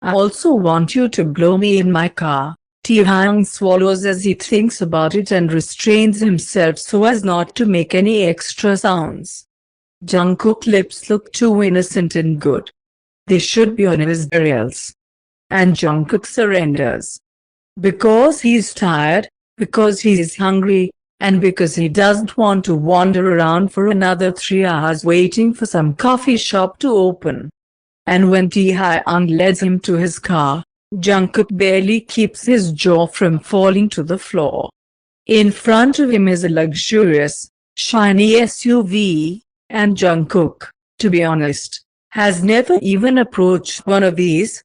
I also want you to blow me in my car. Tae-hyung swallows as he thinks about it and restrains himself so as not to make any extra sounds. Jungkook's lips look too innocent and good. They should be on his burials. And Jungkook surrenders. Because he's tired, because he is hungry, and because he doesn't want to wander around for another 3 hours waiting for some coffee shop to open. And when Tae-hyung leads him to his car, Jungkook barely keeps his jaw from falling to the floor. In front of him is a luxurious, shiny SUV, and Jungkook, to be honest, has never even approached one of these.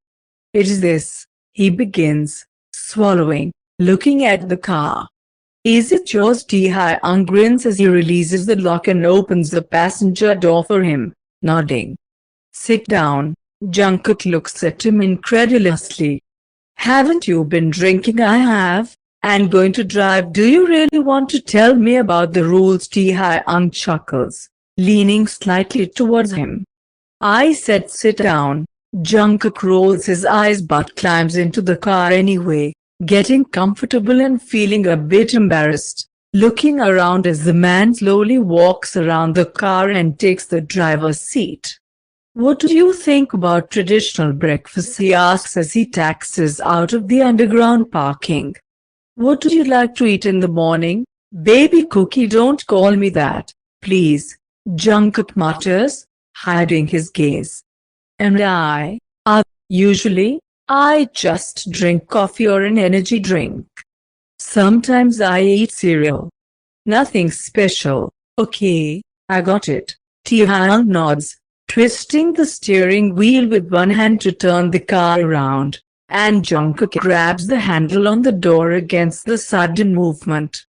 It is this, he begins, swallowing, looking at the car. Is it yours? Tae-hyung grins as he releases the lock and opens the passenger door for him, nodding. Sit down. Jungkook looks at him incredulously. Haven't you been drinking? I have, and going to drive. Do you really want to tell me about the rules? Tae-hyung chuckles, leaning slightly towards him. I said sit down. Jungkook rolls his eyes but climbs into the car anyway, getting comfortable and feeling a bit embarrassed, looking around as the man slowly walks around the car and takes the driver's seat. What do you think about traditional breakfast? He asks as he taxis out of the underground parking. What do you like to eat in the morning? Baby cookie, don't call me that, please, Jungkook mutters, hiding his gaze. And usually, I just drink coffee or an energy drink. Sometimes I eat cereal. Nothing special. Okay, I got it. Tae-hyung nods, twisting the steering wheel with one hand to turn the car around, and Jungkook grabs the handle on the door against the sudden movement.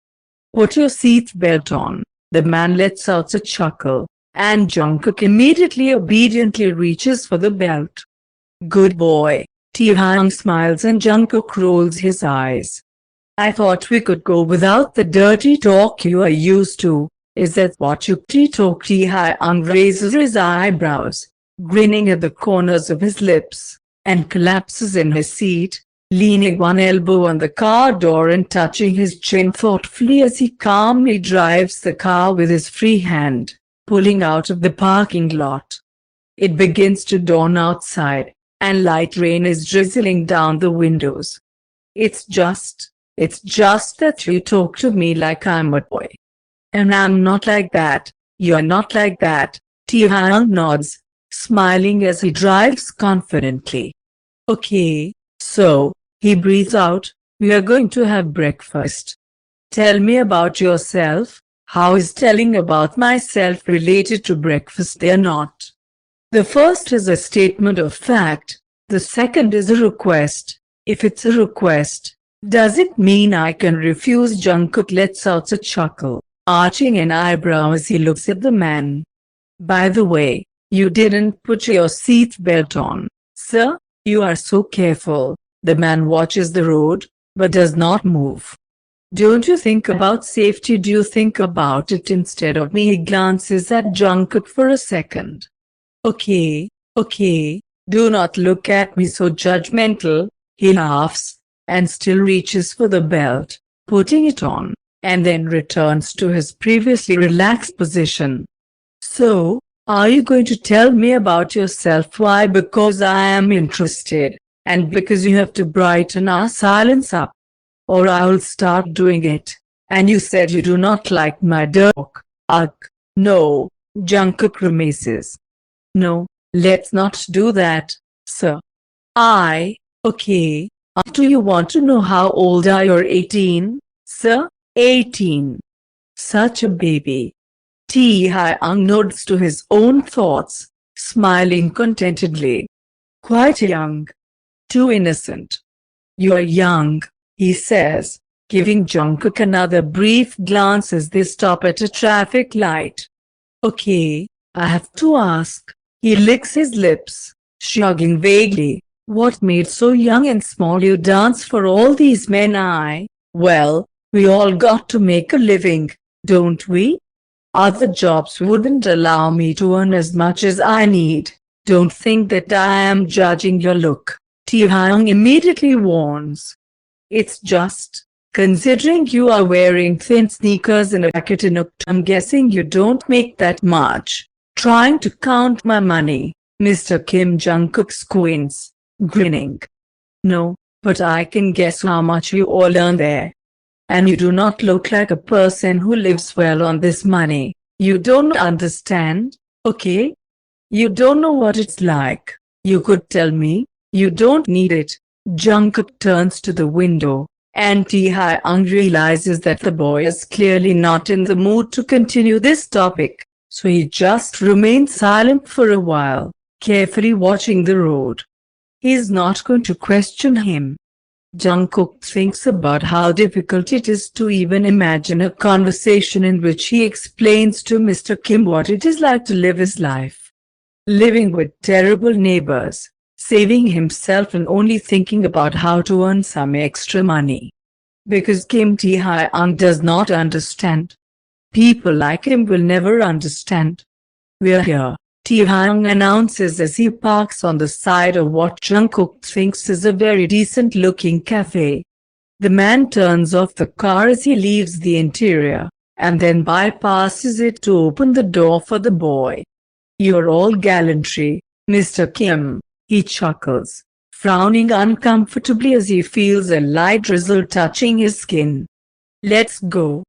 Put your seatbelt on. The man lets out a chuckle, and Jungkook immediately obediently reaches for the belt. Good boy. Tae-hyung smiles and Jungkook rolls his eyes. I thought we could go without the dirty talk you are used to. Is that what you talk? Tae-hyung raises his eyebrows, grinning at the corners of his lips, and collapses in his seat, leaning one elbow on the car door and touching his chin thoughtfully as he calmly drives the car with his free hand, pulling out of the parking lot. It begins to dawn outside, and light rain is drizzling down the windows. It's just that you talk to me like I'm a boy. And I'm not like that. You're not like that. Tae-hyung nods, smiling as he drives confidently. Okay, so, he breathes out, we are going to have breakfast. Tell me about yourself. How is telling about myself related to breakfast? They're not. The first is a statement of fact. The second is a request. If it's a request, does it mean I can refuse? Jungkook lets out a chuckle, arching an eyebrow as he looks at the man. By the way, you didn't put your seatbelt on, sir. You are so careful. The man watches the road, but does not move. Don't you think about safety? Do you think about it instead of me? He glances at Jungkook for a second. Okay, do not look at me so judgmental. He laughs, and still reaches for the belt, putting it on, and then returns to his previously relaxed position. So, are you going to tell me about yourself? Why? Because I am interested, and because you have to brighten our silence up. Or I'll start doing it. And you said you do not like my talk. Ugh, no, Jungkook grimaces. No, let's not do that, sir. Okay. Do you want to know how old are you? 18, sir? 18. Such a baby. Tae-hyung nods to his own thoughts, smiling contentedly. Quite young. Too innocent. You're young, he says, giving Jungkook another brief glance as they stop at a traffic light. Okay, I have to ask. He licks his lips, shrugging vaguely. What made so young and small? You dance for all these men. Well, we all got to make a living, don't we? Other jobs wouldn't allow me to earn as much as I need. Don't think that I am judging your look. Tae-hyung immediately warns. It's just, considering you are wearing thin sneakers and a jacket, I'm guessing you don't make that much. Trying to count my money, Mr. Kim Jungkook squints, grinning. No, but I can guess how much you all earn there. And you do not look like a person who lives well on this money. You don't understand, okay? You don't know what it's like. You could tell me. You don't need it. Jungkook turns to the window, and Tae-hyung realizes that the boy is clearly not in the mood to continue this topic, so he just remains silent for a while, carefully watching the road. He's not going to question him. Jungkook thinks about how difficult it is to even imagine a conversation in which he explains to Mr. Kim what it is like to live his life. Living with terrible neighbors, saving himself and only thinking about how to earn some extra money. Because Kim Tae-hyung does not understand. People like him will never understand. We're here, Tae-hyung announces as he parks on the side of what Jungkook thinks is a very decent-looking cafe. The man turns off the car as he leaves the interior, and then bypasses it to open the door for the boy. You're all gallantry, Mr. Kim, he chuckles, frowning uncomfortably as he feels a light drizzle touching his skin. Let's go.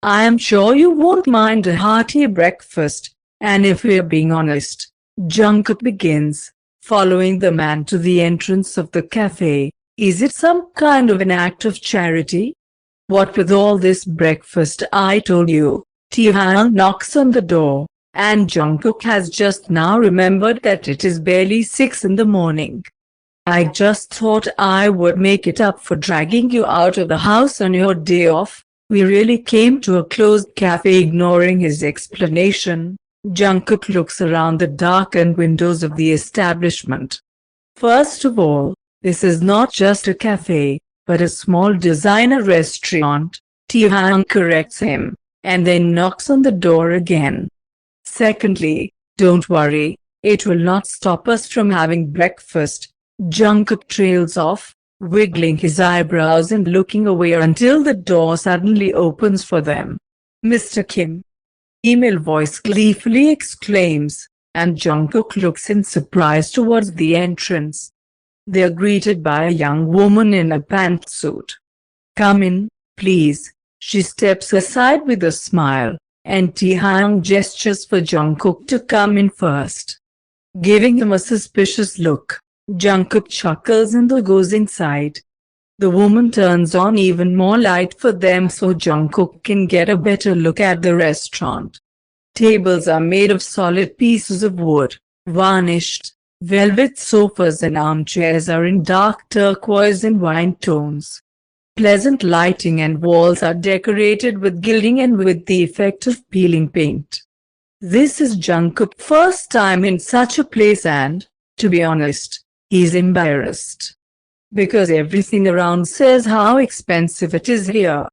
I am sure you won't mind a hearty breakfast. And if we're being honest, Jungkook begins, following the man to the entrance of the cafe. Is it some kind of an act of charity? What with all this breakfast I told you? Tae-hyung knocks on the door, and Jungkook has just now remembered that it is barely 6 in the morning. I just thought I would make it up for dragging you out of the house on your day off. We really came to a closed cafe. Ignoring his explanation, Jungkook looks around the darkened windows of the establishment. First of all, this is not just a cafe, but a small designer restaurant, Tae-hyung corrects him, and then knocks on the door again. Secondly, don't worry, it will not stop us from having breakfast. Jungkook trails off, wiggling his eyebrows and looking away until the door suddenly opens for them. Mr. Kim, female voice gleefully exclaims, and Jungkook looks in surprise towards the entrance. They are greeted by a young woman in a pantsuit. Come in, please. She steps aside with a smile, and Tae-hyung gestures for Jungkook to come in first. Giving him a suspicious look, Jungkook chuckles and goes inside. The woman turns on even more light for them so Jungkook can get a better look at the restaurant. Tables are made of solid pieces of wood, varnished. Velvet sofas and armchairs are in dark turquoise and wine tones. Pleasant lighting and walls are decorated with gilding and with the effect of peeling paint. This is Jungkook's first time in such a place and, to be honest, he's embarrassed. Because everything around says how expensive it is here.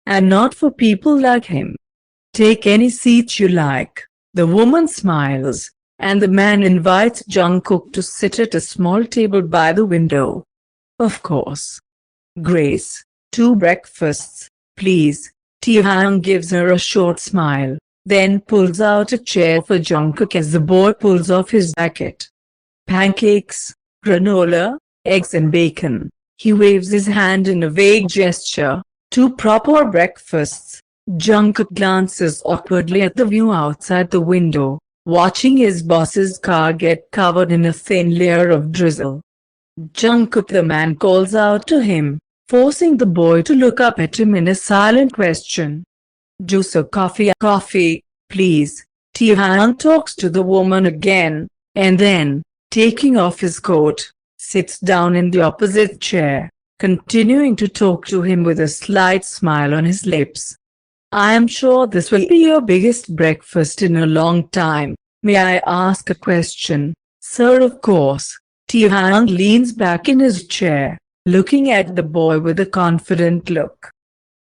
And not for people like him. Take any seat you like, the woman smiles, and the man invites Jungkook to sit at a small table by the window. Of course. Grace, 2 breakfasts, please. Tae-hyung gives her a short smile, then pulls out a chair for Jungkook as the boy pulls off his jacket. Pancakes, granola, eggs and bacon. He waves his hand in a vague gesture. 2 proper breakfasts. Jungkook glances awkwardly at the view outside the window, watching his boss's car get covered in a thin layer of drizzle. Jungkook, the man calls out to him, forcing the boy to look up at him in a silent question. Juice or coffee? Coffee, please. Tae-hyung talks to the woman again, and then, taking off his coat, sits down in the opposite chair, continuing to talk to him with a slight smile on his lips. I am sure this will be your biggest breakfast in a long time. May I ask a question? Sir, of course. Tae-hyung leans back in his chair, looking at the boy with a confident look.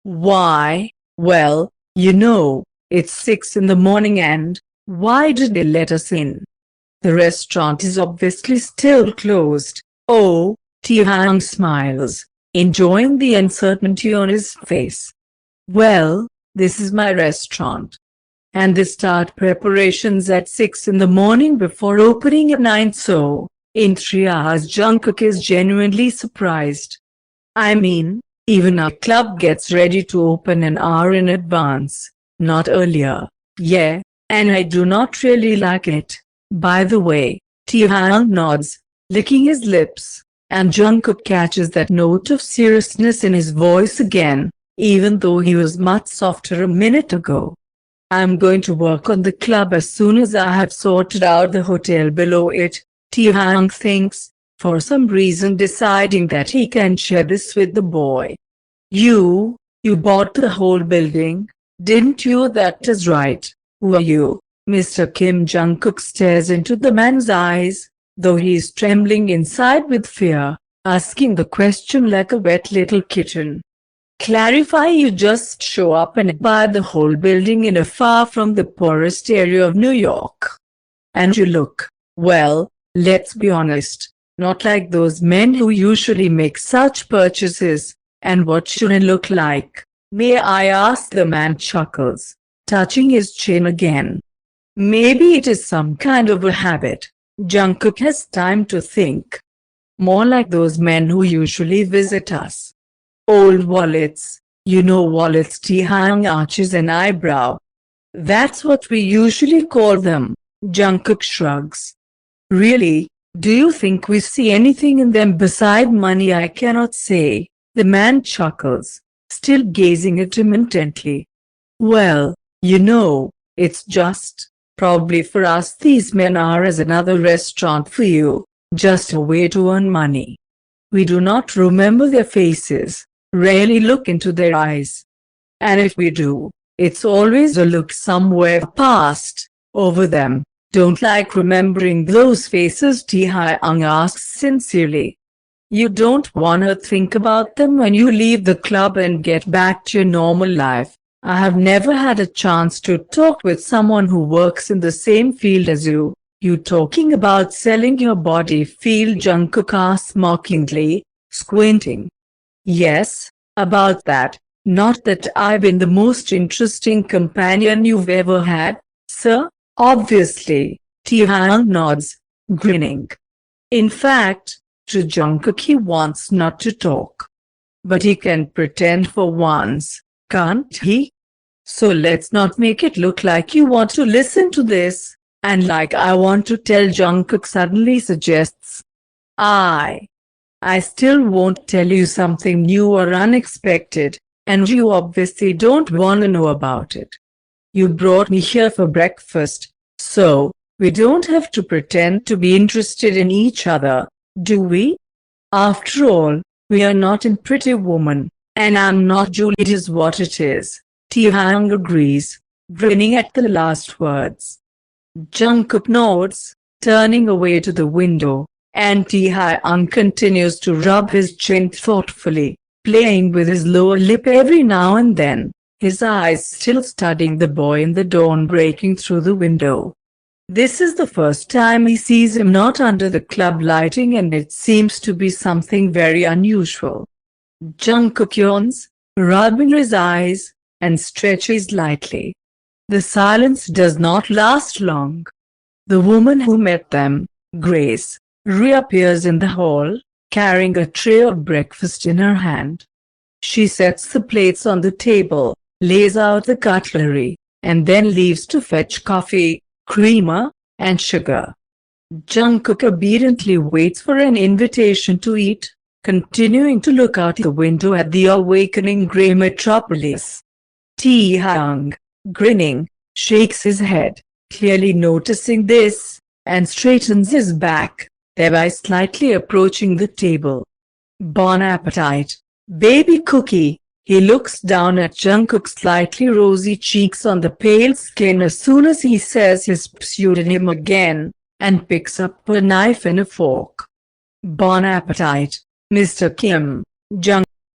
Why? Well, you know, it's 6 in the morning and, why did they let us in? The restaurant is obviously still closed. Oh, Tae-hyung smiles, enjoying the uncertainty on his face. Well, this is my restaurant. And they start preparations at 6 in the morning before opening at 9, so in 3 hours Junuk is genuinely surprised. I mean, even our club gets ready to open an hour in advance, not earlier. Yeah, and I do not really like it. By the way, Tae-hyung nods, licking his lips, and Junuk catches that note of seriousness in his voice again, even though he was much softer a minute ago. I'm going to work on the club as soon as I have sorted out the hotel below it, Tae-hyung thinks, for some reason deciding that he can share this with the boy. You bought the whole building, didn't you? That is right. Who are you, Mr. Kim? Junuk stares into the man's eyes, though he is trembling inside with fear, asking the question like a wet little kitten. Clarify, you just show up and buy the whole building in a far from the poorest area of New York. And you look, well, let's be honest, not like those men who usually make such purchases. And what should I look like, may I ask? The man chuckles, touching his chin again. Maybe it is some kind of a habit. Junuk has time to think. More like those men who usually visit us. Old wallets, you know wallets. Tae-hyung arches an eyebrow. That's what we usually call them, Junuk shrugs. Really, do you think we see anything in them beside money? I cannot say, the man chuckles, still gazing at him intently. Well, you know, it's just, probably for us these men are as another restaurant for you, just a way to earn money. We do not remember their faces, rarely look into their eyes. And if we do, it's always a look somewhere past, over them. Don't like remembering those faces? Tae-hyung asks sincerely. You don't wanna think about them when you leave the club and get back to your normal life. I have never had a chance to talk with someone who works in the same field as you. You talking about selling your body? Field? Junuk asks mockingly, squinting. Yes, about that. Not that I've been the most interesting companion you've ever had, sir. Obviously, Tae-hyung nods, grinning. In fact, to Junuk he wants not to talk. But he can pretend for once, can't he? So let's not make it look like you want to listen to this, and like I want to tell. Junuk suddenly suggests. I still won't tell you something new or unexpected, and you obviously don't want to know about it. You brought me here for breakfast, so we don't have to pretend to be interested in each other, do we? After all, we are not in Pretty Woman, and I'm not Julie. It is what it is. Tae-hyung agrees, grinning at the last words. Junuk nods, turning away to the window, and Tae-hyung continues to rub his chin thoughtfully, playing with his lower lip every now and then, his eyes still studying the boy in the dawn breaking through the window. This is the first time he sees him not under the club lighting, and it seems to be something very unusual. Junuk yawns, rubbing his eyes, and stretches lightly. The silence does not last long. The woman who met them, Grace, reappears in the hall, carrying a tray of breakfast in her hand. She sets the plates on the table, lays out the cutlery, and then leaves to fetch coffee, creamer, and sugar. Junuk obediently waits for an invitation to eat, continuing to look out the window at the awakening grey metropolis. Tae-hyung, grinning, shakes his head, clearly noticing this, and straightens his back, thereby slightly approaching the table. Bon appetit, baby cookie. He looks down at Junuk's slightly rosy cheeks on the pale skin as soon as he says his pseudonym again, and picks up a knife and a fork. Bon appetit, Mr. Kim. Junuk